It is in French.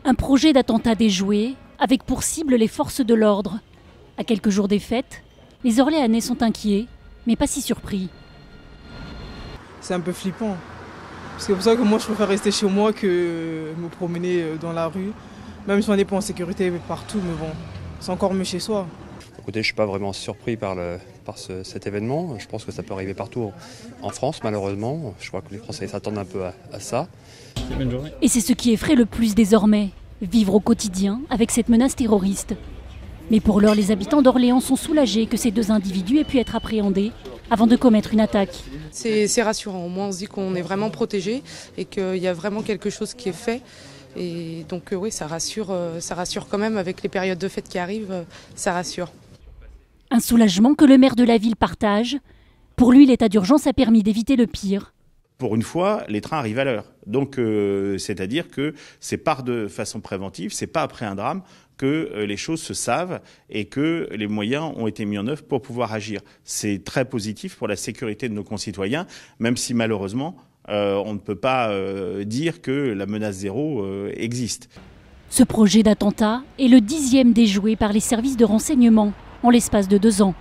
Un projet d'attentat déjoué, avec pour cible les forces de l'ordre. À quelques jours des fêtes, les Orléanais sont inquiets, mais pas si surpris. C'est un peu flippant. C'est pour ça que moi je préfère rester chez moi que me promener dans la rue. Même si on n'est pas en sécurité partout, mais bon, c'est encore mieux chez soi. Écoutez, je ne suis pas vraiment surpris par cet événement. Je pense que ça peut arriver partout en France, malheureusement. Je crois que les Français s'attendent un peu à ça. Bonne journée. Et c'est ce qui effraie le plus désormais, vivre au quotidien avec cette menace terroriste. Mais pour l'heure, les habitants d'Orléans sont soulagés que ces deux individus aient pu être appréhendés avant de commettre une attaque. C'est rassurant, au moins on se dit qu'on est vraiment protégé et qu'il y a vraiment quelque chose qui est fait. Et donc oui, ça rassure quand même avec les périodes de fête qui arrivent, ça rassure. Un soulagement que le maire de la ville partage. Pour lui, l'état d'urgence a permis d'éviter le pire. Pour une fois, les trains arrivent à l'heure. Donc, c'est-à-dire que c'est pas de façon préventive, c'est pas après un drame que les choses se savent et que les moyens ont été mis en œuvre pour pouvoir agir. C'est très positif pour la sécurité de nos concitoyens, même si malheureusement, on ne peut pas dire que la menace zéro existe. Ce projet d'attentat est le 10e déjoué par les services de renseignement en l'espace de 2 ans.